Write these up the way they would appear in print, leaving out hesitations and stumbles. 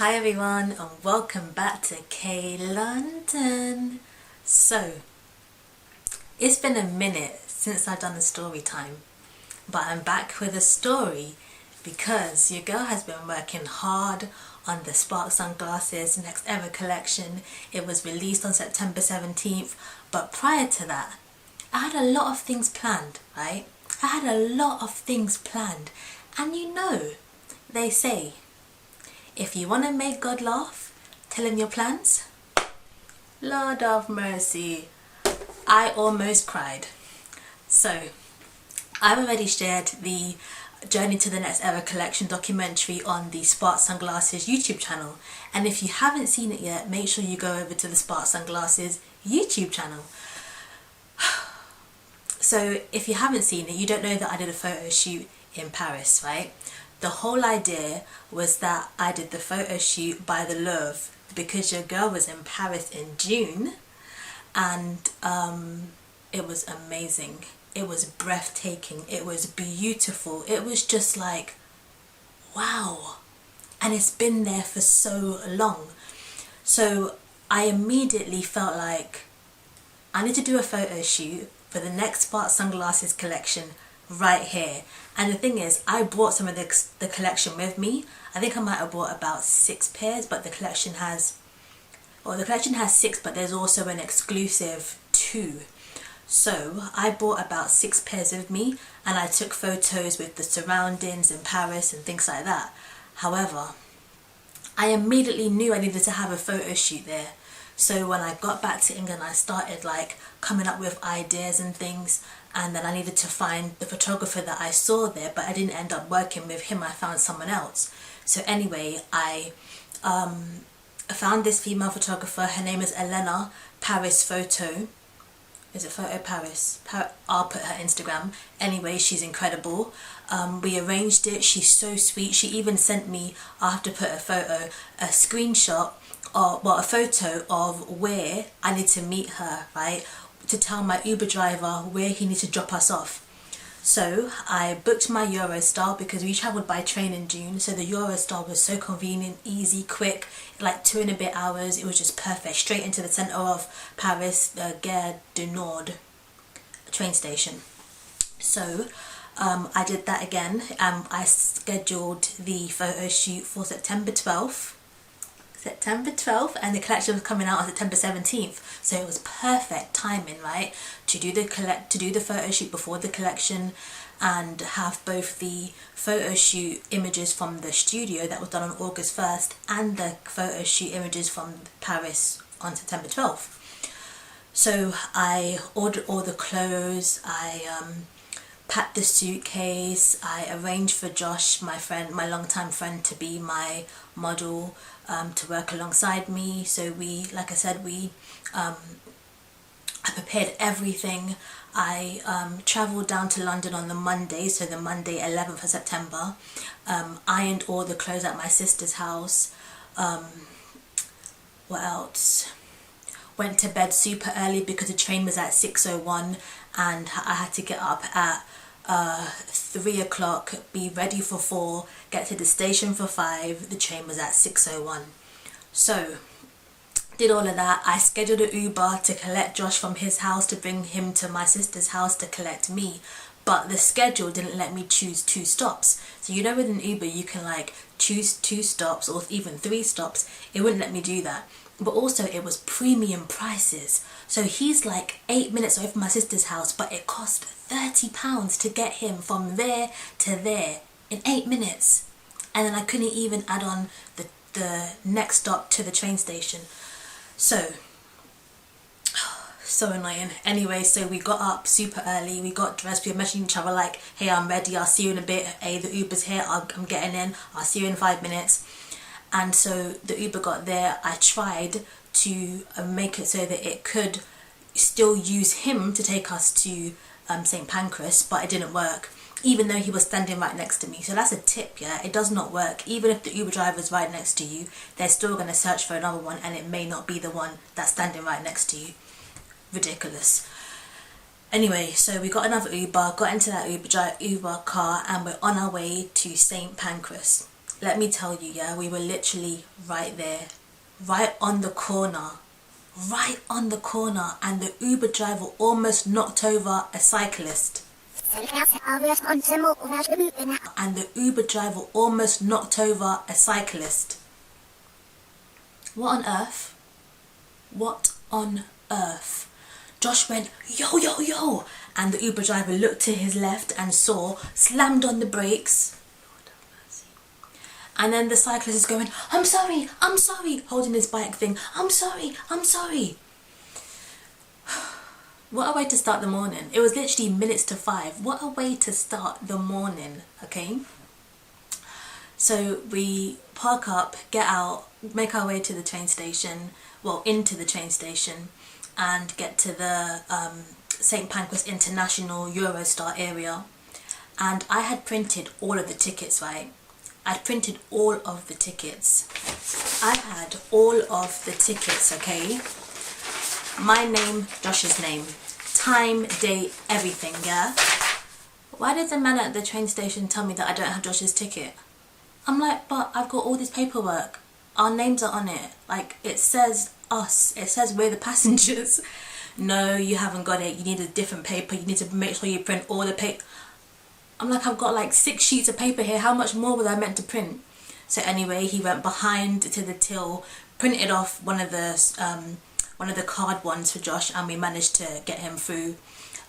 Hi everyone and welcome back to K London. So, it's been a minute since I've done a story time, but I'm back with a story because your girl has been working hard on the Spark Sunglasses Next Ever collection. It was released on September 17th, but prior to that, I had a lot of things planned, right? I had a lot of things planned, and they say, if you want to make God laugh, tell him your plans. Lord of mercy, I almost cried. So, I've already shared the Journey to the Next Era collection documentary on the Spark Sunglasses YouTube channel. And if you haven't seen it yet, make sure you go over to the Spark Sunglasses YouTube channel. So, if you haven't seen it, you don't know that I did a photo shoot in Paris, right? The whole idea was that I did the photo shoot by the Louvre because your girl was in Paris in June, and it was amazing. It was breathtaking. It was beautiful. It was just like, wow. And it's been there for so long. So I immediately felt like I need to do a photo shoot for the next Spark Sunglasses collection right here. And the thing is, I brought some of the collection with me. I think I might have brought about 6 pairs, but the collection has 6, but there's also an exclusive 2. So I brought about 6 pairs with me, and I took photos with the surroundings in Paris and things like that. However, I immediately knew I needed to have a photo shoot there. So when I got back to England, I started like coming up with ideas and things, and then I needed to find the photographer that I saw there, but I didn't end up working with him. I found someone else. So anyway, I found this female photographer. Her name is Elena Paris Photo. Is it Photo Paris? I'll put her Instagram. Anyway, she's incredible. We arranged it. She's so sweet. She even sent me, I'll have to put a screenshot, a photo of where I need to meet her, right? To tell my Uber driver where he needs to drop us off. So I booked my Eurostar because we travelled by train in June. So the Eurostar was so convenient, easy, quick, like 2 and a bit hours. It was just perfect, straight into the centre of Paris, the Gare du Nord train station. So I did that again. I scheduled the photo shoot for September 12th, and the collection was coming out on September 17th, so it was perfect timing, right, to do the photo shoot before the collection and have both the photo shoot images from the studio that was done on August 1st and the photo shoot images from Paris on September 12th. So I ordered all the clothes, I packed the suitcase, I arranged for Josh, my longtime friend, to be my model, to work alongside me. So I prepared everything. I travelled down to London on the Monday, so the Monday 11th of September, ironed all the clothes at my sister's house. What else? Went to bed super early because the train was at 6:01 and I had to get up at 3 o'clock, be ready for 4, get to the station for 5. The train was at 6:01. So did all of that. I scheduled an Uber to collect Josh from his house to bring him to my sister's house to collect me, but the schedule didn't let me choose 2 stops. So with an Uber you can like choose 2 stops or even 3 stops. It wouldn't let me do that. But also it was premium prices. So he's like 8 minutes away from my sister's house, but it cost £30 to get him from there to there in 8 minutes. And then I couldn't even add on the next stop to the train station. So annoying. Anyway, so we got up super early, we got dressed, we were messaging each other like, hey, I'm ready, I'll see you in a bit, hey, the Uber's here, I'm getting in, I'll see you in 5 minutes. And so the Uber got there. I tried to make it so that it could still use him to take us to St. Pancras, but it didn't work, even though he was standing right next to me. So that's a tip, yeah, it does not work. Even if the Uber driver is right next to you, they're still going to search for another one, and it may not be the one that's standing right next to you. Ridiculous. Anyway, so we got another Uber, got into that Uber car, and we're on our way to St. Pancras. let me tell you, yeah, we were literally right there, right on the corner, and the Uber driver almost knocked over a cyclist. And the Uber driver almost knocked over a cyclist. What on earth? What on earth? Josh went, yo, yo, yo. And the Uber driver looked to his left and saw, slammed on the brakes. Lord have mercy. And then the cyclist is going, I'm sorry, holding his bike thing. I'm sorry. What a way to start the morning. It was literally minutes to 5. What a way to start the morning, okay? So we park up, get out, make our way to the train station, well, into the train station, and get to the St. Pancras International Eurostar area. And I had printed all of the tickets, right? I'd printed all of the tickets. I had all of the tickets, okay? My name, Josh's name, time, date, everything, yeah? Why did the man at the train station tell me that I don't have Josh's ticket? I'm like, but I've got all this paperwork. Our names are on it. Like, it says us. It says we're the passengers. No, you haven't got it. You need a different paper. You need to make sure you print all the paper. I'm like, I've got like 6 sheets of paper here. How much more was I meant to print? So anyway, he went behind to the till, printed off one of the card ones for Josh, and we managed to get him through.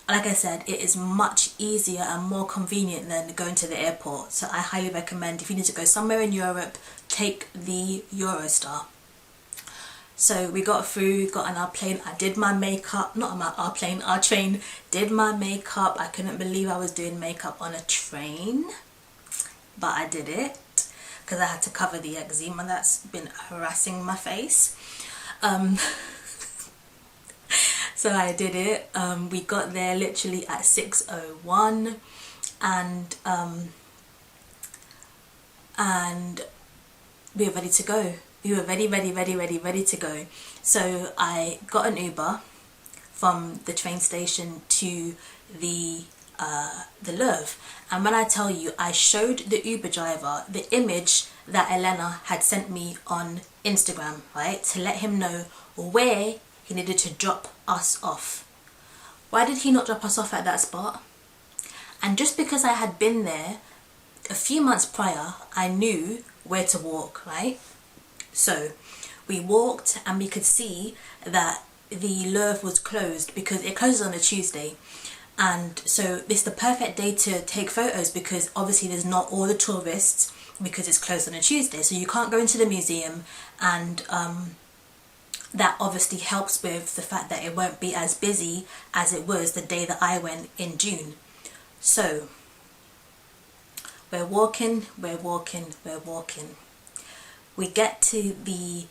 Like I said, it is much easier and more convenient than going to the airport. So I highly recommend, if you need to go somewhere in Europe, take the Eurostar. So we got through, got on our plane. I did my makeup, not on our plane, our train. Did my makeup. I couldn't believe I was doing makeup on a train, but I did it because I had to cover the eczema that's been harassing my face. So I did it. We got there literally at 6:01, and we were ready to go. We were ready to go. So I got an Uber from the train station to the Louvre, and when I tell you, I showed the Uber driver the image that Elena had sent me on Instagram, right, to let him know where he needed to drop us off. Why did he not drop us off at that spot? And just because I had been there a few months prior, I knew where to walk, right? So we walked, and we could see that the Louvre was closed because it closes on a Tuesday. And so this is the perfect day to take photos because obviously there's not all the tourists because it's closed on a Tuesday. So you can't go into the museum, and that obviously helps with the fact that it won't be as busy as it was the day that I went in June. So we're walking. We get to the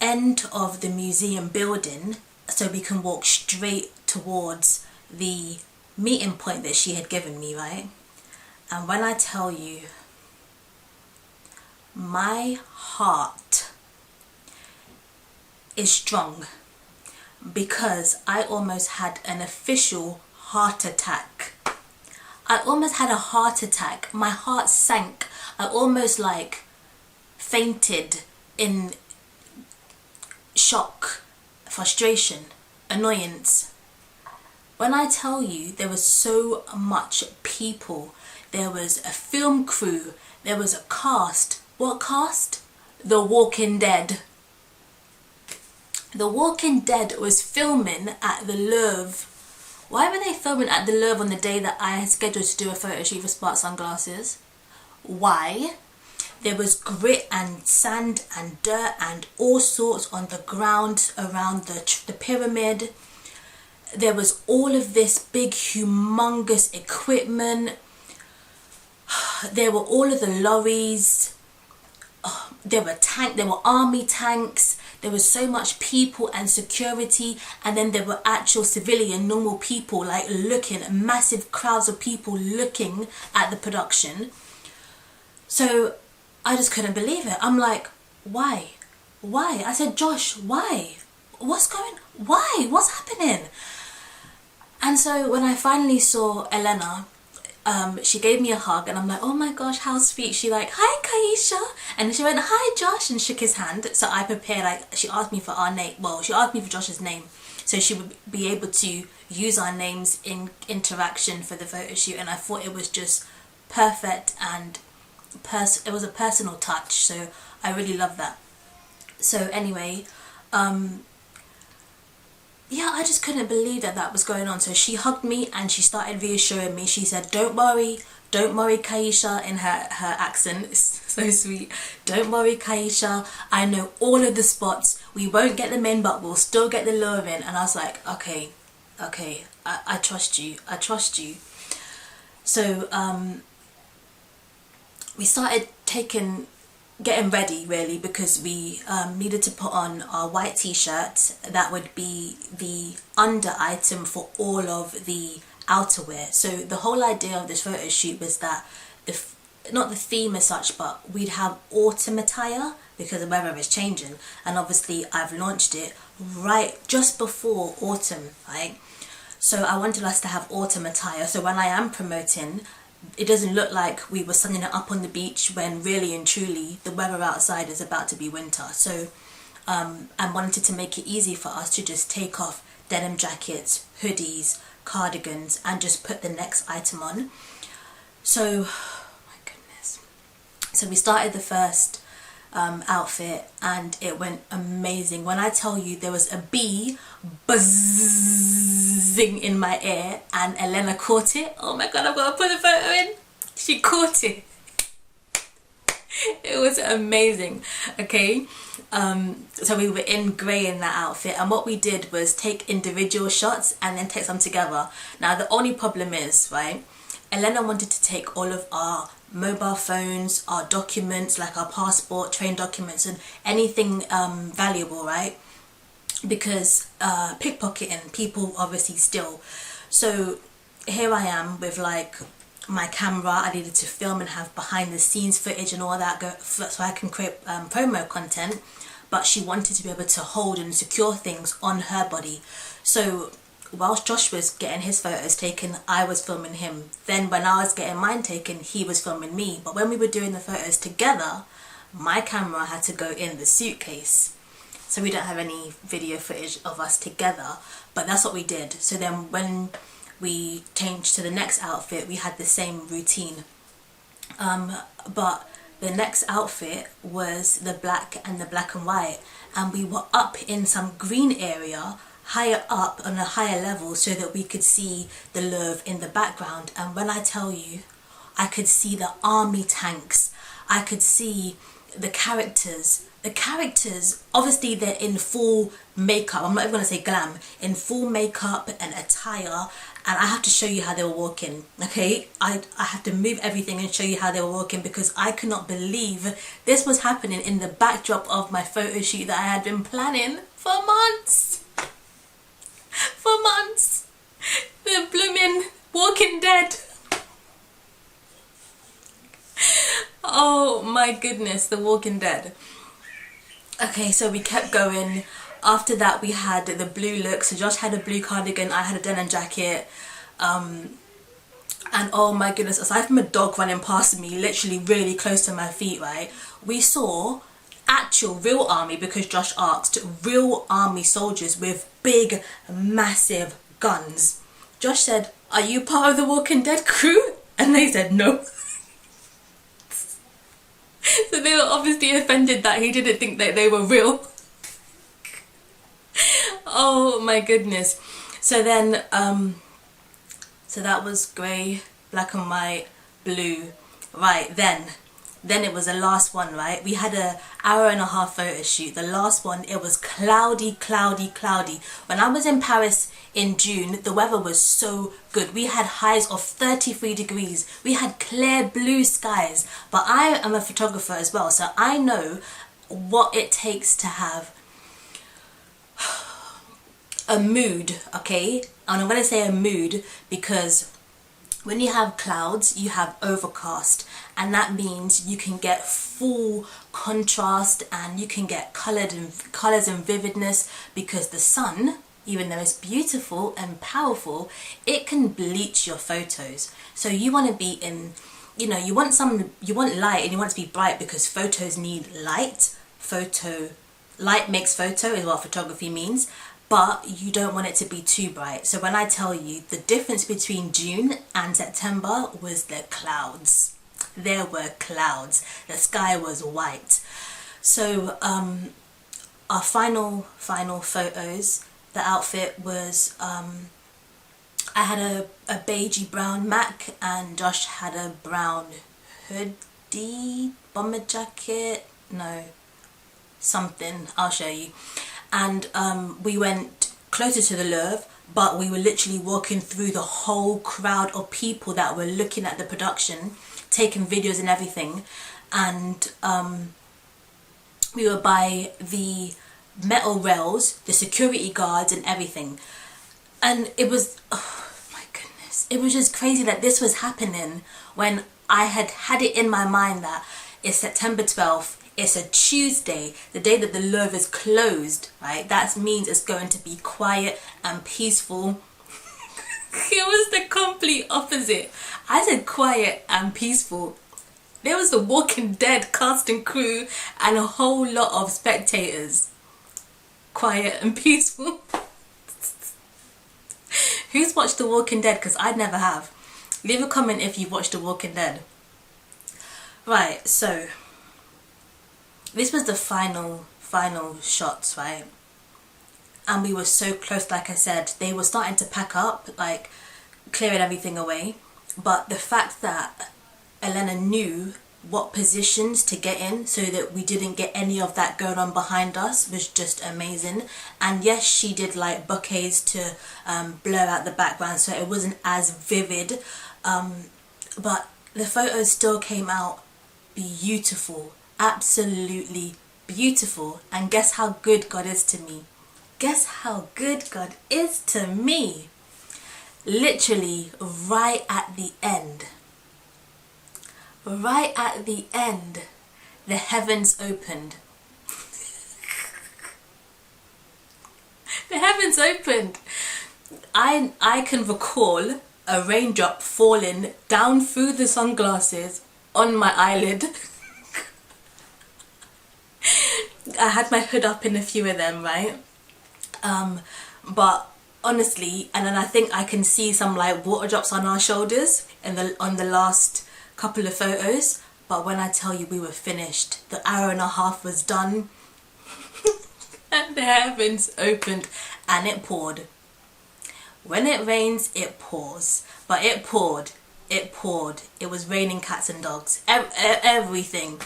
end of the museum building so we can walk straight towards the meeting point that she had given me, right? And when I tell you, my heart is strong because I almost had an official heart attack. I almost had a heart attack. My heart sank. I almost like fainted in shock, frustration, annoyance. When I tell you, there was so much people. There was a film crew. There was a cast. What cast? The Walking Dead. The Walking Dead was filming at the Louvre. Why were they filming at the Louvre on the day that I had scheduled to do a photo shoot for Smart Sunglasses? Why? There was grit and sand and dirt and all sorts on the ground around the pyramid. There was all of this big, humongous equipment. There were all of the lorries. There were army tanks. There was so much people and security, and then there were actual civilian, normal people like looking, massive crowds of people looking at the production. So I just couldn't believe it. I'm like, why? I said, Josh, why? What's happening? And so when I finally saw Elena, she gave me a hug, and I'm like, oh my gosh, how sweet. She like, hi Kayisha, and she went, hi Josh, and shook his hand. So I prepared, like, she asked me for our name, well, she asked me for Josh's name, so she would be able to use our names in interaction for the photo shoot. And I thought it was just perfect, and it was a personal touch, so I really love that. So anyway, yeah, I just couldn't believe that was going on. So she hugged me and she started reassuring me. She said, don't worry Kayisha, in her accent. It's so sweet. Don't worry Kayisha, I know all of the spots. We won't get them in, but we'll still get the Louvre in. And I was like, okay, I trust you. So we started getting ready, really, because we needed to put on our white t-shirt that would be the under item for all of the outerwear. So the whole idea of this photo shoot was that, not the theme as such, but we'd have autumn attire because the weather is changing, and obviously I've launched it right just before autumn, right? So I wanted us to have autumn attire, so when I am promoting, it doesn't look like we were sunning it up on the beach when really and truly the weather outside is about to be winter. So I wanted to make it easy for us to just take off denim jackets, hoodies, cardigans, and just put the next item on. So, my goodness. So we started the first outfit, and it went amazing. When I tell you, there was a bee buzzing in my ear, and Elena caught it. Oh my god, I've got to put the photo in. She caught it. It was amazing. Okay, so we were in grey in that outfit, and what we did was take individual shots and then take them together. Now the only problem is, right, Elena wanted to take all of our mobile phones, our documents, like our passport, train documents, and anything valuable, right? Because pickpocketing, people obviously steal. So here I am with like my camera. I needed to film and have behind the scenes footage and all that, so I can create promo content. But she wanted to be able to hold and secure things on her body. So whilst Josh was getting his photos taken, I was filming him. Then when I was getting mine taken, he was filming me. But when we were doing the photos together, my camera had to go in the suitcase. So we don't have any video footage of us together, but that's what we did. So then when we changed to the next outfit, we had the same routine. But the next outfit was the black and white. And we were up in some green area, higher up on a higher level, so that we could see the Louvre in the background. And when I tell you, I could see the army tanks, I could see the characters, obviously they're in full makeup. I'm not even going to say glam, in full makeup and attire, and I have to show you how they were walking, okay? I have to move everything and show you how they were walking, because I could not believe this was happening in the backdrop of my photo shoot that I had been planning for months. For months. The blooming Walking Dead. Oh my goodness, The Walking Dead. Okay, so we kept going. After that we had the blue look. So Josh had a blue cardigan, I had a denim jacket. And oh my goodness, aside from a dog running past me, literally really close to my feet, right? We saw actual real army, because Josh asked, real army soldiers with big, massive guns. Josh said, are you part of the Walking Dead crew? And they said no. So they were obviously offended that he didn't think that they were real. Oh my goodness. So then, so that was grey, black and white, blue. Right, then it was the last one, right? We had an hour and a half photo shoot. The last one, it was cloudy. When I was in Paris in June, the weather was so good. We had highs of 33 degrees. We had clear blue skies. But I am a photographer as well, so I know what it takes to have a mood, okay? And I'm going to say a mood because when you have clouds, you have overcast, and that means you can get full contrast and you can get colours and vividness, because the sun, even though it's beautiful and powerful, it can bleach your photos. So you want to be in, you know, you want light, and you want it to be bright because photos need light. Light makes photo is what photography means, but you don't want it to be too bright. So when I tell you the difference between June and September was the clouds. There were clouds. The sky was white. So our final photos, the outfit was, I had a beigey brown Mac, and Josh had a brown hoodie, bomber jacket, no, something, I'll show you. And we went closer to the Louvre, but we were literally walking through the whole crowd of people that were looking at the production, taking videos and everything. And we were by the metal rails, the security guards and everything. And it was, oh my goodness, it was just crazy that this was happening when I had it in my mind that it's September 12th, it's a Tuesday, the day that the Louvre is closed, right? That means it's going to be quiet and peaceful. It was the complete opposite. I said quiet and peaceful. There was the Walking Dead cast and crew and a whole lot of spectators. Quiet and peaceful. Who's watched The Walking Dead? Because I never have. Leave a comment if you've watched The Walking Dead. Right, so this was the final shots, right? And we were so close, like I said. They were starting to pack up, like clearing everything away. But the fact that Elena knew what positions to get in so that we didn't get any of that going on behind us was just amazing. And yes, she did like bouquets to blur out the background so it wasn't as vivid, but the photos still came out beautiful, absolutely beautiful. And guess how good God is to me? Guess how good God is to me? Literally right at the end, the heavens opened. The heavens opened. I can recall a raindrop falling down through the sunglasses on my eyelid. I had my hood up in a few of them, right? But honestly, and then I think I can see some like water drops on our shoulders on the last couple of photos. But when I tell you we were finished, the hour and a half was done and the heavens opened and it poured. When it rains, it pours. But it poured. It was raining cats and dogs, everything.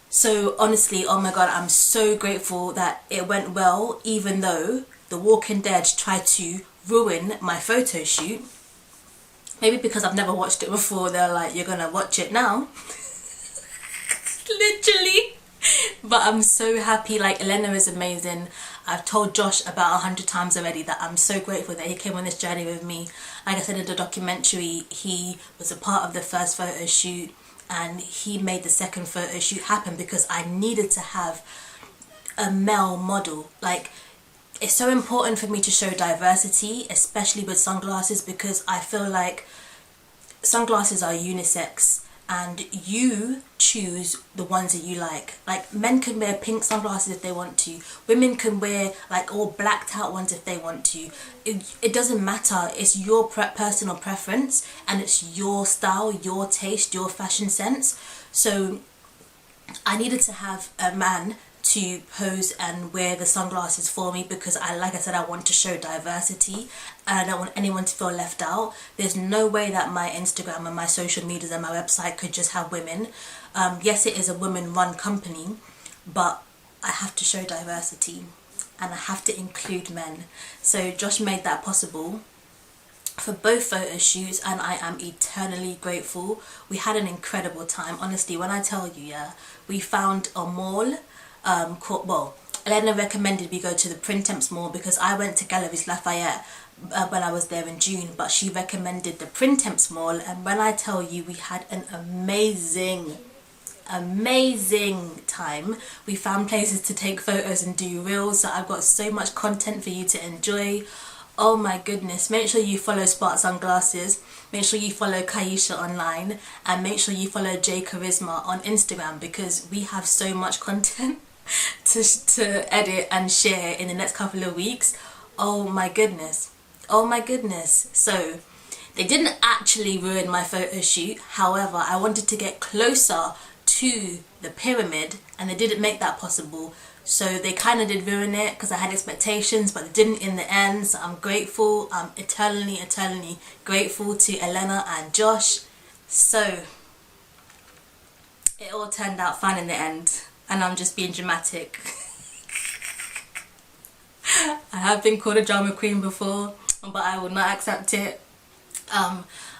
So honestly, oh my God, I'm so grateful that it went well, even though The Walking Dead tried to ruin my photo shoot. Maybe because I've never watched it before, they're like, you're gonna watch it now. Literally. But I'm so happy. Like, Elena is amazing. I've told Josh about 100 times already that I'm so grateful that he came on this journey with me. Like I said in the documentary, he was a part of the first photo shoot and he made the second photo shoot happen because I needed to have a male model. Like, it's so important for me to show diversity, especially with sunglasses, because I feel like sunglasses are unisex and you choose the ones that you like. Like, men can wear pink sunglasses if they want to. Women can wear like all blacked out ones if they want to. It doesn't matter. It's your personal preference and it's your style, your taste, your fashion sense. So I needed to have a man to pose and wear the sunglasses for me because like I said, I want to show diversity and I don't want anyone to feel left out. There's no way that my Instagram and my social medias and my website could just have women. Yes, it is a women-run company, but I have to show diversity and I have to include men. So Josh made that possible for both photo shoots and I am eternally grateful. We had an incredible time. Honestly, when I tell you, yeah, we found a mall called, Elena recommended we go to the Printemps Mall because I went to Galeries Lafayette when I was there in June, but she recommended the Printemps Mall, and when I tell you we had an amazing amazing time. We found places to take photos and do reels, so I've got so much content for you to enjoy. Oh my goodness, make sure you follow Spark Sunglasses, make sure you follow KayishaOnline, and make sure you follow J Charisma on Instagram, because we have so much content to edit and share in the next couple of weeks. Oh my goodness, oh my goodness. So they didn't actually ruin my photo shoot, however I wanted to get closer to the pyramid and they didn't make that possible. So they kind of did ruin it because I had expectations, but they didn't in the end. So I'm grateful. I'm eternally grateful to Elena and Josh. So it all turned out fine in the end, and I'm just being dramatic. I have been called a drama queen before, but I will not accept it.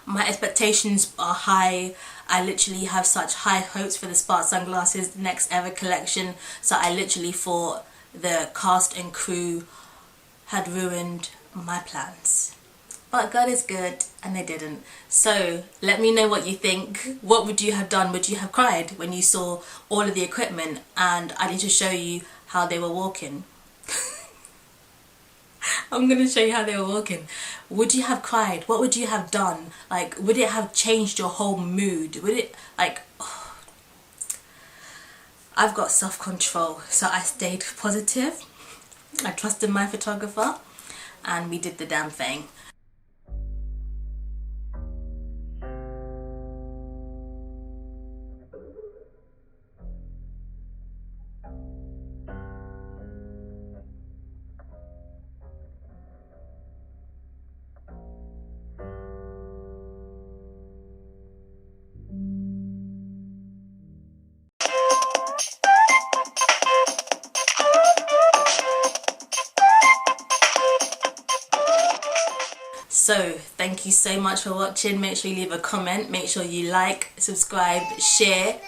My expectations are high. I literally have such high hopes for the Spark Sunglasses next ever collection, so I literally thought the cast and crew had ruined my plans. But God is good, and they didn't. So let me know what you think. What would you have done? Would you have cried when you saw all of the equipment and I need to show you how they were walking? I'm gonna show you how they were walking. Would you have cried? What would you have done? Like, would it have changed your whole mood? Would it, like, oh. I've got self-control, so I stayed positive. I trusted my photographer and we did the damn thing. So thank you so much for watching. Make sure you leave a comment, make sure you like, subscribe, share,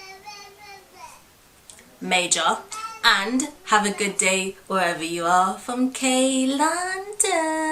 major, and have a good day wherever you are. From K London.